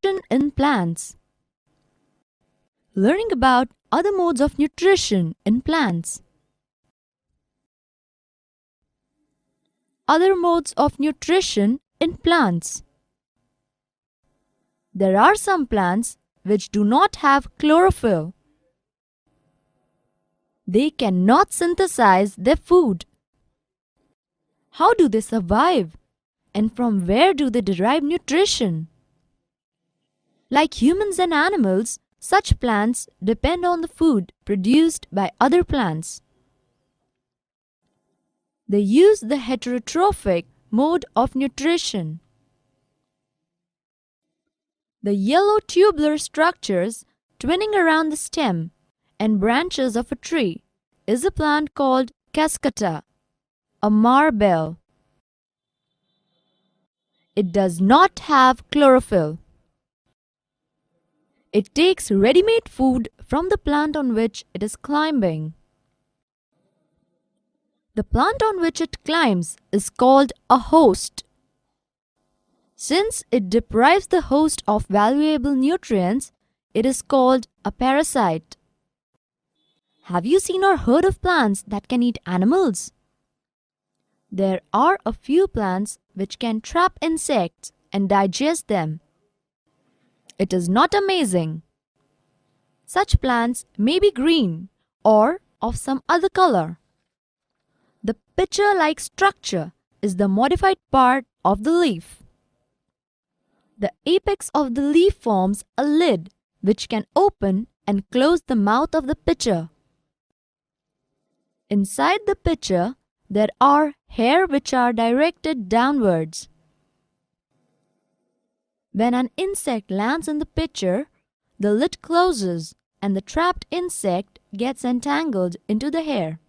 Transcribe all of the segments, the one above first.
Nutrition in plants. Learning about other modes of nutrition in plants. Other modes of nutrition in plants. There are some plants which do not have chlorophyll. They cannot synthesize their food. How do they survive? And from where do they derive nutrition? Like humans and animals, such plants depend on the food produced by other plants. They use the heterotrophic mode of nutrition. The yellow tubular structures twinning around the stem and branches of a tree is a plant called cascata, a marble. It does not have chlorophyll. It takes ready-made food from the plant on which it is climbing. The plant on which it climbs is called a host. Since it deprives the host of valuable nutrients, it is called a parasite. Have you seen or heard of plants that can eat animals? There are a few plants which can trap insects and digest them. It is not amazing. Such plants may be green or of some other color. The pitcher-like structure is the modified part of the leaf. The apex of the leaf forms a lid which can open and close the mouth of the pitcher. Inside the pitcher, there are hairs which are directed downwards. When an insect lands in the pitcher, the lid closes and the trapped insect gets entangled into the hair.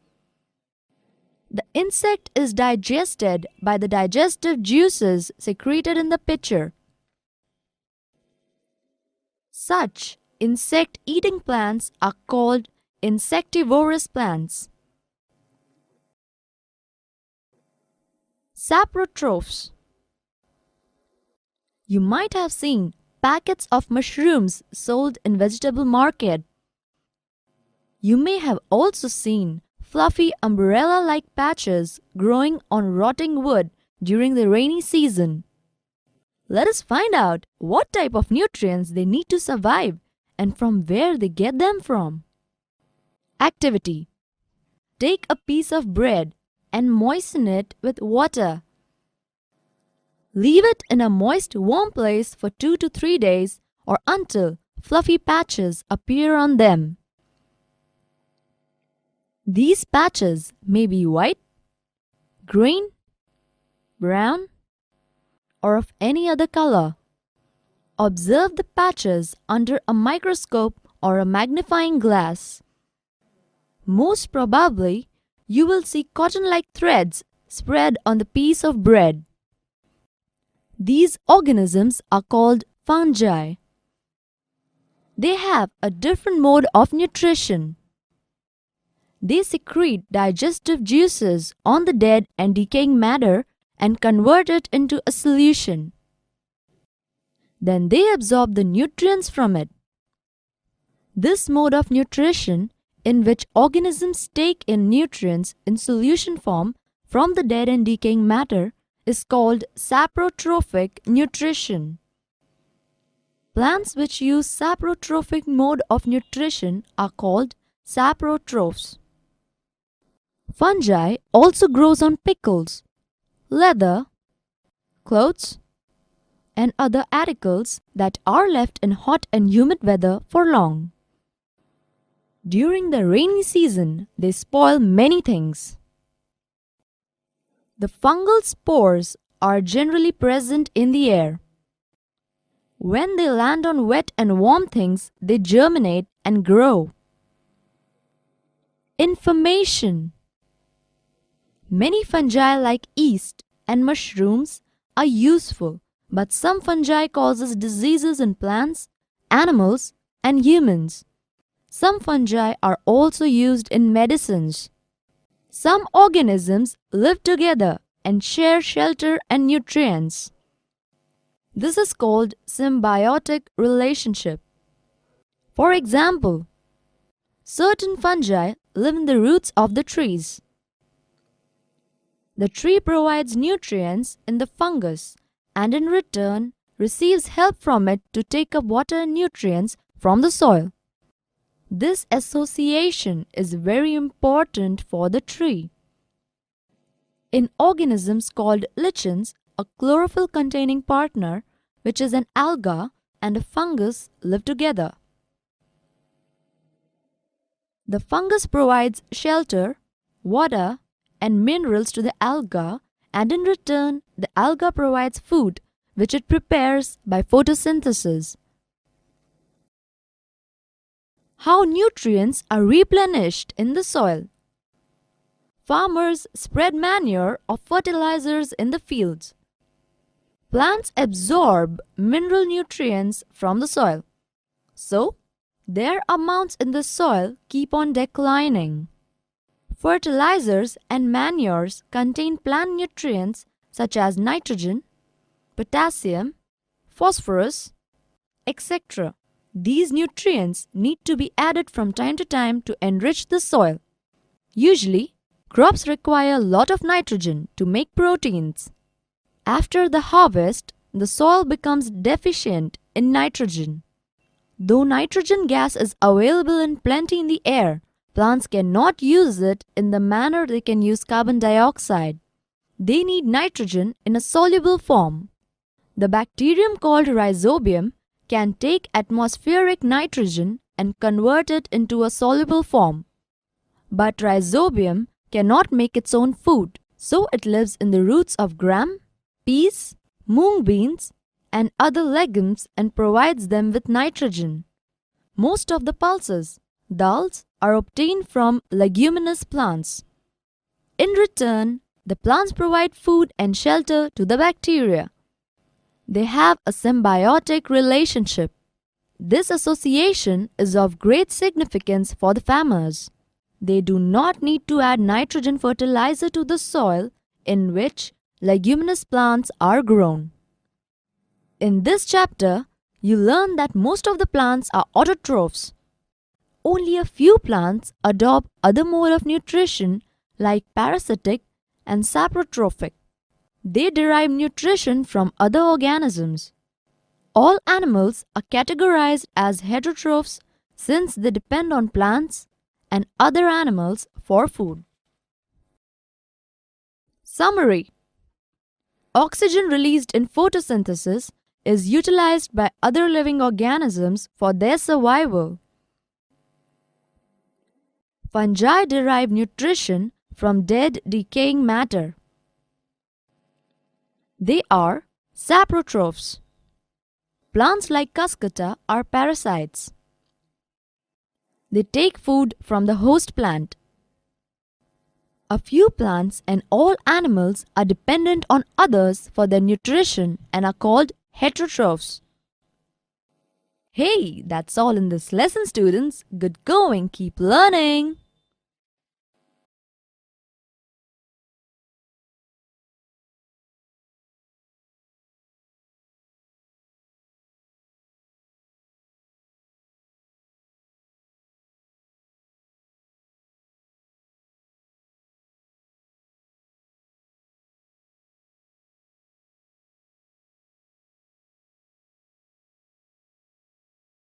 The insect is digested by the digestive juices secreted in the pitcher. Such insect-eating plants are called insectivorous plants. Saprotrophs. You might have seen packets of mushrooms sold in vegetable market. You may have also seen fluffy umbrella-like patches growing on rotting wood during the rainy season. Let us find out what type of nutrients they need to survive and from where they get them from. Activity. Take a piece of bread and moisten it with water. Leave it in a moist, warm place for 2 to 3 days or until fluffy patches appear on them. These patches may be white, green, brown, or of any other color. Observe the patches under a microscope or a magnifying glass. Most probably, you will see cotton-like threads spread on the piece of bread. These organisms are called fungi. They have a different mode of nutrition. They secrete digestive juices on the dead and decaying matter and convert it into a solution. Then they absorb the nutrients from it. This mode of nutrition, in which organisms take in nutrients in solution form from the dead and decaying matter, is called saprotrophic nutrition. Plants which use saprotrophic mode of nutrition are called saprotrophs. Fungi also grows on pickles, leather, clothes, and other articles that are left in hot and humid weather for long. During the rainy season, they spoil many things. The fungal spores are generally present in the air. When they land on wet and warm things, they germinate and grow. Information. Many fungi like yeast and mushrooms are useful, but some fungi causes diseases in plants, animals, and humans. Some fungi are also used in medicines. Some organisms live together and share shelter and nutrients. This is called symbiotic relationship. For example, certain fungi live in the roots of the trees. The tree provides nutrients in the fungus and in return receives help from it to take up water and nutrients from the soil. This association is very important for the tree. In organisms called lichens, a chlorophyll-containing partner, which is an alga, and a fungus live together. The fungus provides shelter, water, and minerals to the alga, and in return, the alga provides food, which it prepares by photosynthesis. How nutrients are replenished in the soil. Farmers spread manure or fertilizers in the fields. Plants absorb mineral nutrients from the soil. So, their amounts in the soil keep on declining. Fertilizers and manures contain plant nutrients such as nitrogen, potassium, phosphorus, etc. These nutrients need to be added from time to time to enrich the soil. Usually, crops require a lot of nitrogen to make proteins. After the harvest, the soil becomes deficient in nitrogen. Though nitrogen gas is available in plenty in the air, plants cannot use it in the manner they can use carbon dioxide. They need nitrogen in a soluble form. The bacterium called Rhizobium can take atmospheric nitrogen and convert it into a soluble form. But Rhizobium cannot make its own food, so it lives in the roots of gram, peas, mung beans, and other legumes and provides them with nitrogen. Most of the pulses, dals, are obtained from leguminous plants. In return, the plants provide food and shelter to the bacteria. They have a symbiotic relationship. This association is of great significance for the farmers. They do not need to add nitrogen fertilizer to the soil in which leguminous plants are grown. In this chapter, you learn that most of the plants are autotrophs. Only a few plants adopt other mode of nutrition like parasitic and saprotrophic. They derive nutrition from other organisms. All animals are categorized as heterotrophs since they depend on plants and other animals for food. Summary: oxygen released in photosynthesis is utilized by other living organisms for their survival. Fungi derive nutrition from dead, decaying matter. They are saprotrophs. Plants like Cuscuta are parasites. They take food from the host plant. A few plants and all animals are dependent on others for their nutrition and are called heterotrophs. Hey, that's all in this lesson, students. Good going, keep learning.